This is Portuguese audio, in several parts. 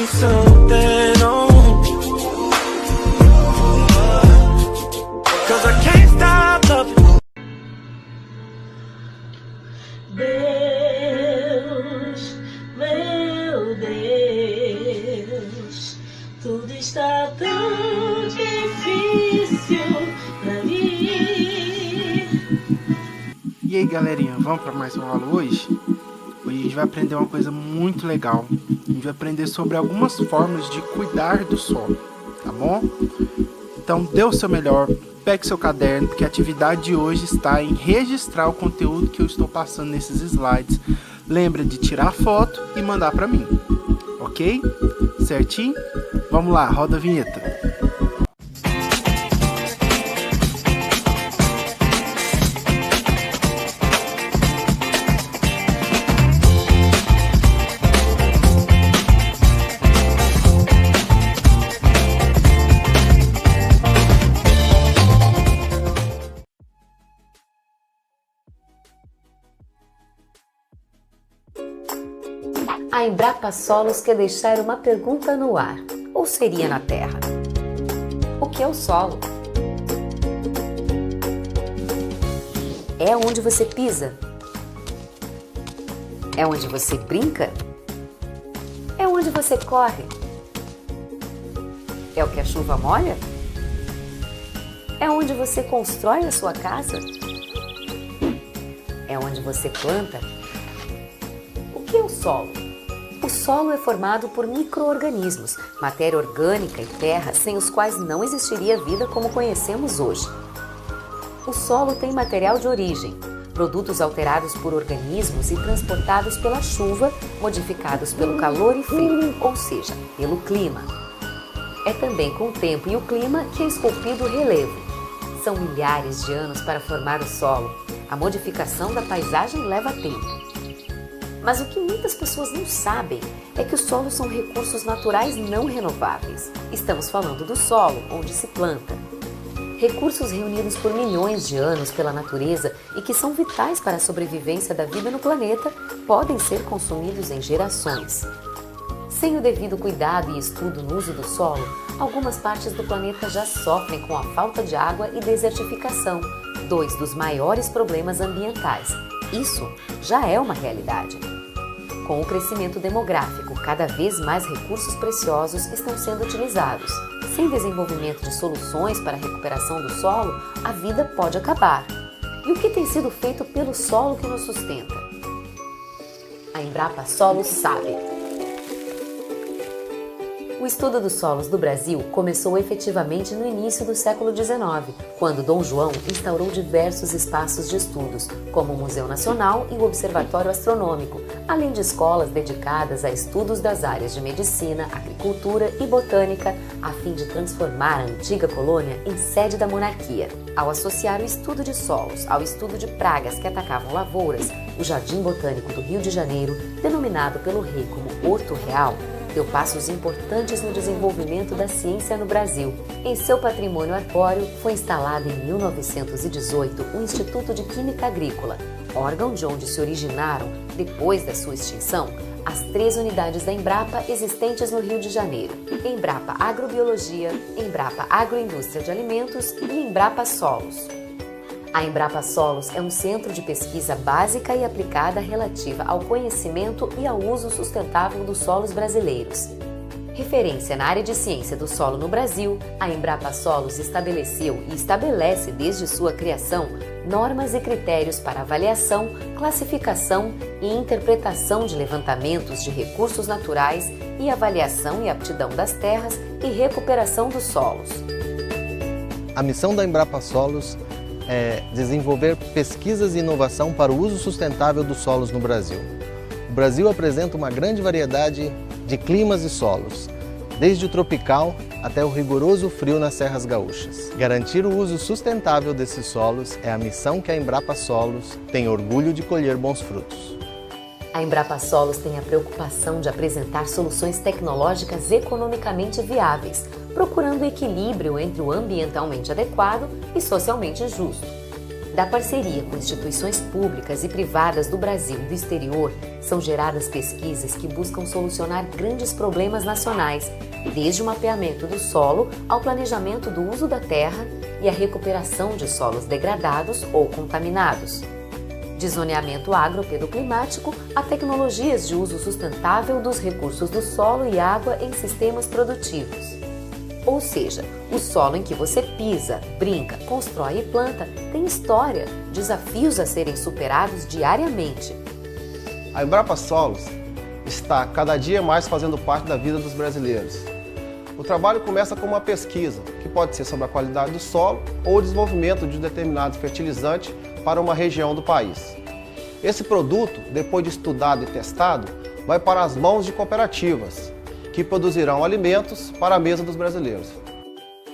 me something on. 'Cause I can't stop loving. Deus, meu Deus, tudo está tão difícil pra mim. E aí galerinha, vamos para mais uma aula hoje? Hoje a gente vai aprender uma coisa muito legal. A gente vai aprender sobre algumas formas de cuidar do solo, tá bom? Então dê o seu melhor, pegue seu caderno, porque a atividade de hoje está em registrar o conteúdo que eu estou passando nesses slides. Lembra de tirar foto e mandar para mim, ok? Certinho? Vamos lá, roda a vinheta. A Embrapa Solos quer deixar uma pergunta no ar, ou seria na Terra. O que é o solo? É onde você pisa? É onde você brinca? É onde você corre? É o que a chuva molha? É onde você constrói a sua casa? É onde você planta? O que é o solo? O solo é formado por micro-organismos, matéria orgânica e terra sem os quais não existiria vida como conhecemos hoje. O solo tem material de origem, produtos alterados por organismos e transportados pela chuva, modificados pelo calor e frio, ou seja, pelo clima. É também com o tempo e o clima que é esculpido o relevo. São milhares de anos para formar o solo. A modificação da paisagem leva tempo. Mas o que muitas pessoas não sabem é que os solos são recursos naturais não renováveis. Estamos falando do solo, onde se planta. Recursos reunidos por milhões de anos pela natureza e que são vitais para a sobrevivência da vida no planeta, podem ser consumidos em gerações. Sem o devido cuidado e estudo no uso do solo, algumas partes do planeta já sofrem com a falta de água e desertificação, dois dos maiores problemas ambientais. Isso já é uma realidade. Com o crescimento demográfico, cada vez mais recursos preciosos estão sendo utilizados. Sem desenvolvimento de soluções para a recuperação do solo, a vida pode acabar. E o que tem sido feito pelo solo que nos sustenta? A Embrapa Solos sabe. O estudo dos solos do Brasil começou efetivamente no início do século XIX, quando Dom João instaurou diversos espaços de estudos, como o Museu Nacional e o Observatório Astronômico, além de escolas dedicadas a estudos das áreas de medicina, agricultura e botânica, a fim de transformar a antiga colônia em sede da monarquia. Ao associar o estudo de solos ao estudo de pragas que atacavam lavouras, o Jardim Botânico do Rio de Janeiro, denominado pelo rei como Horto Real, deu passos importantes no desenvolvimento da ciência no Brasil. Em seu patrimônio arbóreo, foi instalado em 1918 o Instituto de Química Agrícola, órgão de onde se originaram, depois da sua extinção, as 3 unidades da Embrapa existentes no Rio de Janeiro: Embrapa Agrobiologia, Embrapa Agroindústria de Alimentos e Embrapa Solos. A Embrapa Solos é um centro de pesquisa básica e aplicada relativa ao conhecimento e ao uso sustentável dos solos brasileiros. Referência na área de ciência do solo no Brasil, a Embrapa Solos estabeleceu e estabelece desde sua criação normas e critérios para avaliação, classificação e interpretação de levantamentos de recursos naturais e avaliação e aptidão das terras e recuperação dos solos. A missão da Embrapa Solos é desenvolver pesquisas e inovação para o uso sustentável dos solos no Brasil. O Brasil apresenta uma grande variedade de climas e solos, desde o tropical até o rigoroso frio nas serras gaúchas. Garantir o uso sustentável desses solos é a missão que a Embrapa Solos tem orgulho de colher bons frutos. A Embrapa Solos tem a preocupação de apresentar soluções tecnológicas economicamente viáveis, procurando equilíbrio entre o ambientalmente adequado e socialmente justo. Da parceria com instituições públicas e privadas do Brasil e do exterior, são geradas pesquisas que buscam solucionar grandes problemas nacionais, desde o mapeamento do solo ao planejamento do uso da terra e a recuperação de solos degradados ou contaminados. De zoneamento agropedoclimático a tecnologias de uso sustentável dos recursos do solo e água em sistemas produtivos. Ou seja, o solo em que você pisa, brinca, constrói e planta tem história, desafios a serem superados diariamente. A Embrapa Solos está cada dia mais fazendo parte da vida dos brasileiros. O trabalho começa com uma pesquisa, que pode ser sobre a qualidade do solo ou o desenvolvimento de um determinado fertilizante para uma região do país. Esse produto, depois de estudado e testado, vai para as mãos de cooperativas, que produzirão alimentos para a mesa dos brasileiros.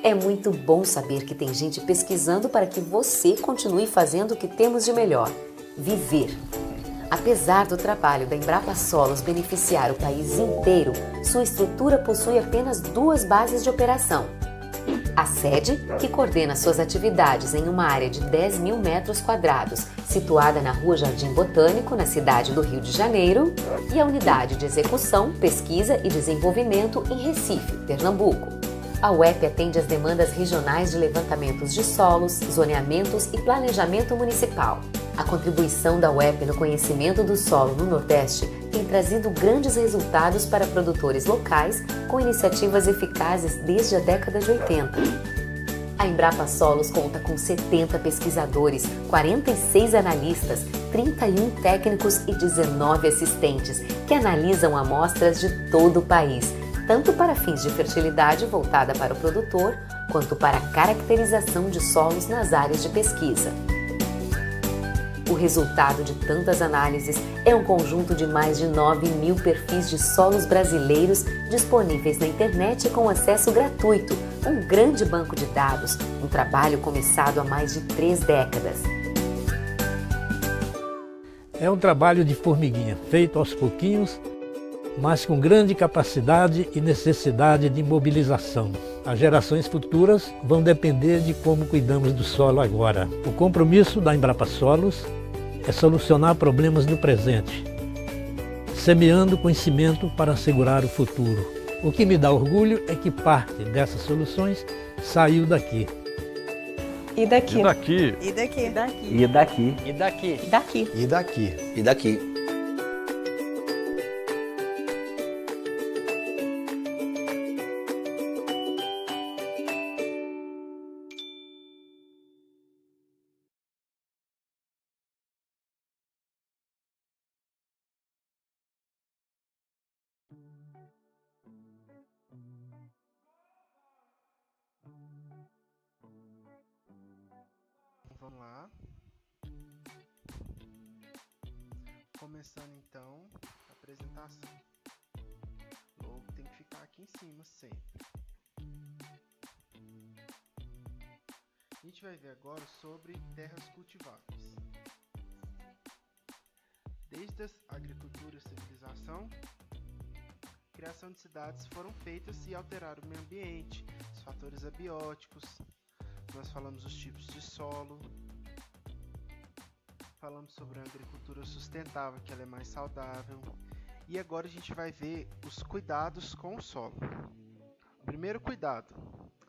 É muito bom saber que tem gente pesquisando para que você continue fazendo o que temos de melhor: viver. Apesar do trabalho da Embrapa Solos beneficiar o país inteiro, sua estrutura possui apenas 2 bases de operação. A sede, que coordena suas atividades em uma área de 10.000 metros quadrados, situada na Rua Jardim Botânico, na cidade do Rio de Janeiro, e a unidade de execução, pesquisa e desenvolvimento em Recife, Pernambuco. A UEP atende às demandas regionais de levantamentos de solos, zoneamentos e planejamento municipal. A contribuição da UEP no conhecimento do solo no Nordeste tem trazido grandes resultados para produtores locais com iniciativas eficazes desde a década de 80. A Embrapa Solos conta com 70 pesquisadores, 46 analistas, 31 técnicos e 19 assistentes que analisam amostras de todo o país, tanto para fins de fertilidade voltada para o produtor, quanto para a caracterização de solos nas áreas de pesquisa. O resultado de tantas análises é um conjunto de mais de 9.000 perfis de solos brasileiros disponíveis na internet com acesso gratuito, um grande banco de dados, um trabalho começado há mais de 3 décadas. É um trabalho de formiguinha, feito aos pouquinhos, mas com grande capacidade e necessidade de mobilização. As gerações futuras vão depender de como cuidamos do solo agora. O compromisso da Embrapa Solos é solucionar problemas do presente, semeando conhecimento para assegurar o futuro. O que me dá orgulho é que parte dessas soluções saiu daqui. E daqui. E daqui. E daqui. E daqui. E daqui. E daqui. E daqui. E daqui. Vamos lá. Começando então a apresentação. Logo tem que ficar aqui em cima sempre. A gente vai ver agora sobre terras cultiváveis. Desde a agricultura e a civilização, a criação de cidades foram feitas e alteraram o meio ambiente, os fatores abióticos. Nós falamos dos tipos de solo, falamos sobre a agricultura sustentável, que ela é mais saudável, e agora a gente vai ver os cuidados com o solo. O primeiro cuidado,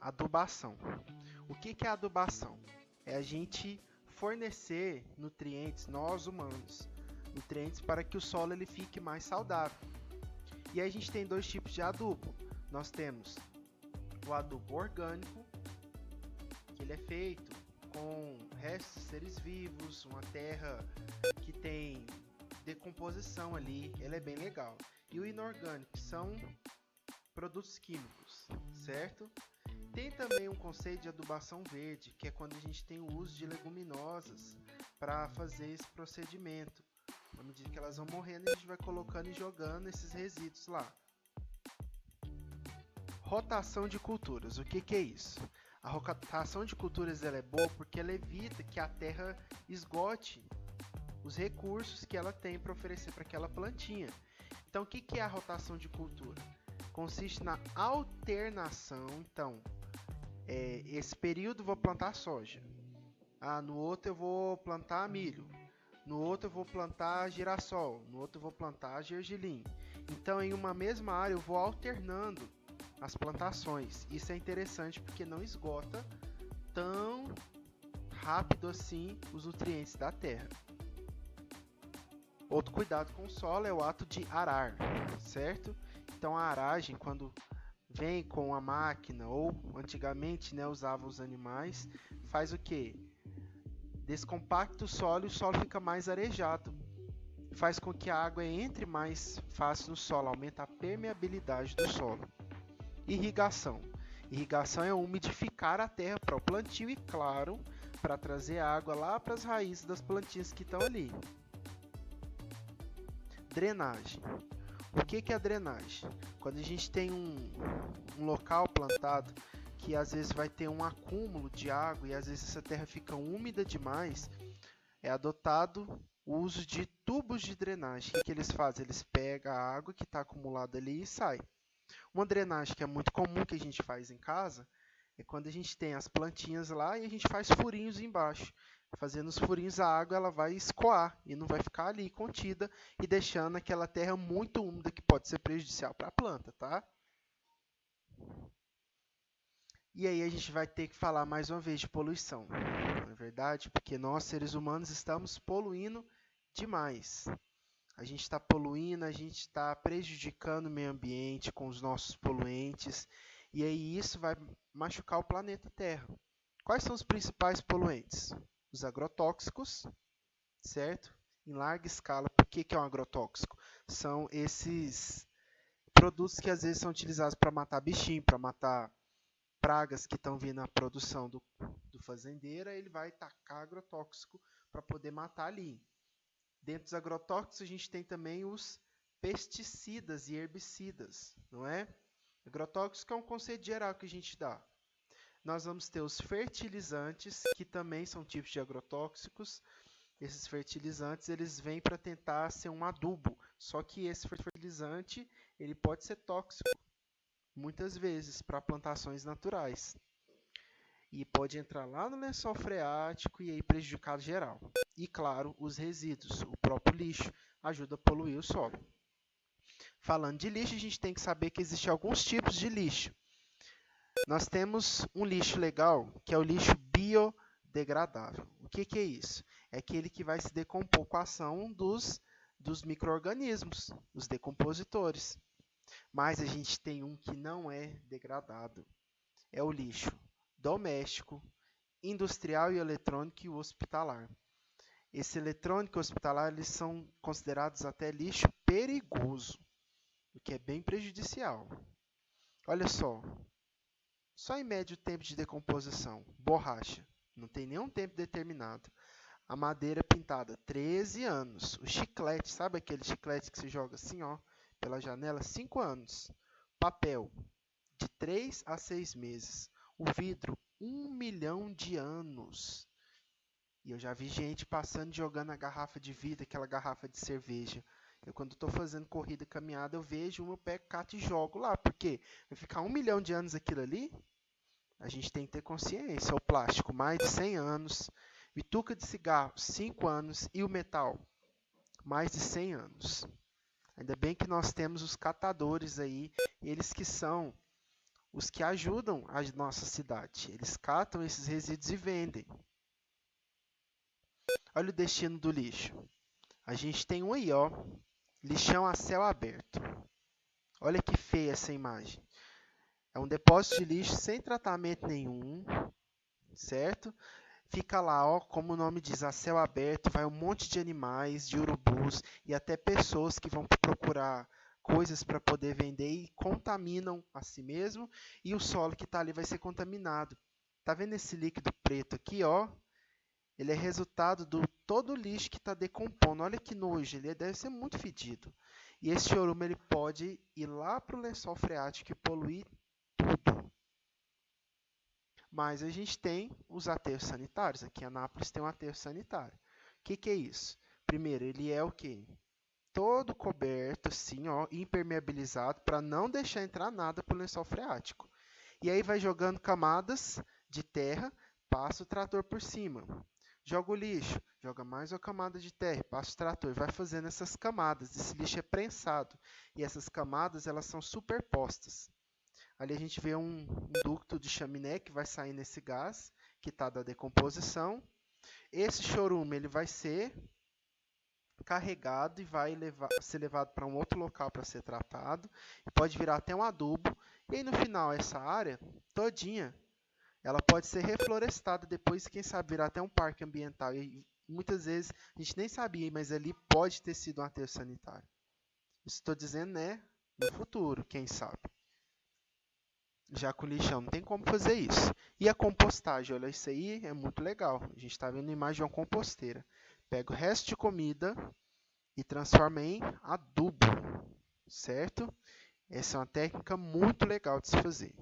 adubação. O que é adubação? É a gente fornecer nutrientes, nós humanos, nutrientes para que o solo ele fique mais saudável. E aí a gente tem 2 tipos de adubo. Nós temos o adubo orgânico, que ele é feito com restos de seres vivos, uma terra que tem decomposição ali, ele é bem legal. E o inorgânico, que são produtos químicos, certo? Tem também um conceito de adubação verde, que é quando a gente tem o uso de leguminosas para fazer esse procedimento. À medida que elas vão morrendo, a gente vai colocando e jogando esses resíduos lá. Rotação de culturas, o que é isso? A rotação de culturas ela é boa porque ela evita que a terra esgote os recursos que ela tem para oferecer para aquela plantinha. Então, o que é a rotação de cultura? Consiste na alternação. Então, esse período vou plantar soja. no outro eu vou plantar milho. No outro eu vou plantar girassol. No outro eu vou plantar gergelim. Então, em uma mesma área eu vou alternando as plantações. Isso é interessante porque não esgota tão rápido assim os nutrientes da terra. Outro cuidado com o solo é o ato de arar, certo? Então a aragem, quando vem com a máquina ou antigamente, né, usava os animais, faz o quê? Descompacta o solo e o solo fica mais arejado. Faz com que a água entre mais fácil no solo, aumenta a permeabilidade do solo. Irrigação. Irrigação é umidificar a terra para o plantio e, claro, para trazer água lá para as raízes das plantinhas que estão ali. Drenagem. O que é a drenagem? Quando a gente tem um local plantado que às vezes vai ter um acúmulo de água e às vezes essa terra fica úmida demais, é adotado o uso de tubos de drenagem. O que eles fazem? Eles pegam a água que está acumulada ali e sai. Uma drenagem que é muito comum que a gente faz em casa é quando a gente tem as plantinhas lá e a gente faz furinhos embaixo. Fazendo os furinhos, a água ela vai escoar e não vai ficar ali contida e deixando aquela terra muito úmida que pode ser prejudicial para a planta, tá? E aí a gente vai ter que falar mais uma vez de poluição, não é verdade? Porque nós, seres humanos, estamos poluindo demais. A gente está poluindo, a gente está prejudicando o meio ambiente com os nossos poluentes. E aí isso vai machucar o planeta Terra. Quais são os principais poluentes? Os agrotóxicos, certo? Em larga escala. Por que é um agrotóxico? São esses produtos que às vezes são utilizados para matar bichinho, para matar pragas que estão vindo na produção do fazendeiro. Ele vai tacar agrotóxico para poder matar ali. Dentro dos agrotóxicos a gente tem também os pesticidas e herbicidas, não é? Agrotóxico é um conceito geral que a gente dá. Nós vamos ter os fertilizantes, que também são tipos de agrotóxicos. Esses fertilizantes, eles vêm para tentar ser um adubo. Só que esse fertilizante, ele pode ser tóxico, muitas vezes, para plantações naturais. E pode entrar lá no lençol freático e aí prejudicar geral. E, claro, os resíduos, o próprio lixo, ajuda a poluir o solo. Falando de lixo, a gente tem que saber que existem alguns tipos de lixo. Nós temos um lixo legal, que é o lixo biodegradável. O que é isso? É aquele que vai se decompor com a ação dos micro-organismos, os decompositores. Mas a gente tem um que não é degradado. É o lixo doméstico, industrial e eletrônico e hospitalar. Esse eletrônico e hospitalar, eles são considerados até lixo perigoso, o que é bem prejudicial. Olha só em média o tempo de decomposição. Borracha, não tem nenhum tempo determinado. A madeira pintada, 13 anos. O chiclete, sabe aquele chiclete que se joga assim, ó, pela janela? 5 anos. Papel, de 3 a 6 meses. O vidro, 1 milhão de anos. E eu já vi gente passando e jogando a garrafa de vidro, aquela garrafa de cerveja. Eu, quando estou fazendo corrida, caminhada, eu vejo uma, eu pego, cato e jogo lá. Por quê? Vai ficar 1 milhão de anos aquilo ali? A gente tem que ter consciência. O plástico, mais de 100 anos. Bituca de cigarro, 5 anos. E o metal, mais de 100 anos. Ainda bem que nós temos os catadores aí, eles que são os que ajudam a nossa cidade. Eles catam esses resíduos e vendem. Olha o destino do lixo. A gente tem um aí, ó, lixão a céu aberto. Olha que feia essa imagem. É um depósito de lixo sem tratamento nenhum, certo? Fica lá, ó, como o nome diz, a céu aberto, vai um monte de animais, de urubus e até pessoas que vão procurar coisas para poder vender e contaminam a si mesmo, e o solo que está ali vai ser contaminado. Tá vendo esse líquido preto aqui, ó? Ele é resultado do todo o lixo que está decompondo. Olha que nojo, ele deve ser muito fedido. E esse chorume ele pode ir lá para o lençol freático e poluir tudo. Mas a gente tem os aterros sanitários. Aqui em Anápolis tem um aterro sanitário. O que é isso? Primeiro, ele é o quê? Todo coberto, assim, ó, impermeabilizado, para não deixar entrar nada para o lençol freático. E aí vai jogando camadas de terra, passa o trator por cima. Joga o lixo, joga mais uma camada de terra, passa o trator e vai fazendo essas camadas. Esse lixo é prensado e essas camadas elas são superpostas. Ali a gente vê um ducto de chaminé que vai sair nesse gás que está da decomposição. Esse chorume ele vai ser carregado e vai ser levado para um outro local para ser tratado. Pode virar até um adubo. E aí no final essa área todinha ela pode ser reflorestada depois, quem sabe virar até um parque ambiental. E muitas vezes a gente nem sabia, mas ali pode ter sido um aterro sanitário. Isso estou dizendo, né? No futuro, quem sabe. Já com o lixão não tem como fazer isso. E a compostagem, olha, isso aí é muito legal. A gente está vendo a imagem de uma composteira. Pega o resto de comida e transforma em adubo, certo? Essa é uma técnica muito legal de se fazer.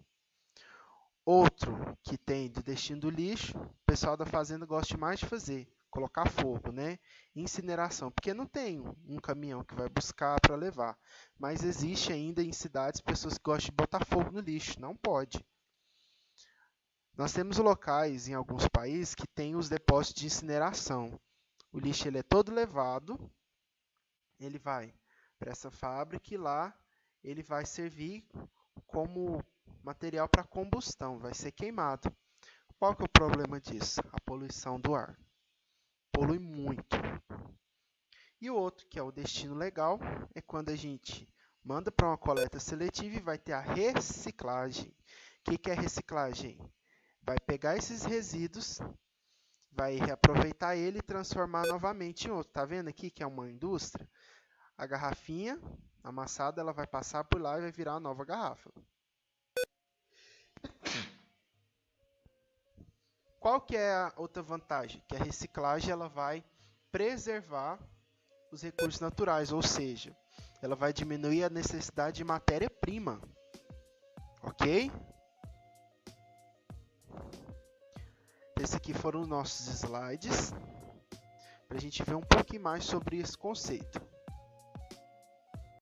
Outro que tem do destino do lixo, o pessoal da fazenda gosta mais de fazer, colocar fogo, né? Incineração, porque não tem um caminhão que vai buscar para levar. Mas existe ainda em cidades pessoas que gostam de botar fogo no lixo, não pode. Nós temos locais em alguns países que tem os depósitos de incineração. O lixo ele é todo levado, ele vai para essa fábrica e lá ele vai servir como material para combustão, vai ser queimado. Qual que é o problema disso? A poluição do ar. Polui muito. E o outro, que é o destino legal, é quando a gente manda para uma coleta seletiva e vai ter a reciclagem. O que é reciclagem? Vai pegar esses resíduos, vai reaproveitar ele e transformar novamente em outro. Tá vendo aqui que é uma indústria? A garrafinha amassada ela vai passar por lá e vai virar uma nova garrafa. Qual que é a outra vantagem? Que a reciclagem ela vai preservar os recursos naturais, ou seja, ela vai diminuir a necessidade de matéria-prima. Ok? Esses aqui foram os nossos slides, para a gente ver um pouquinho mais sobre esse conceito.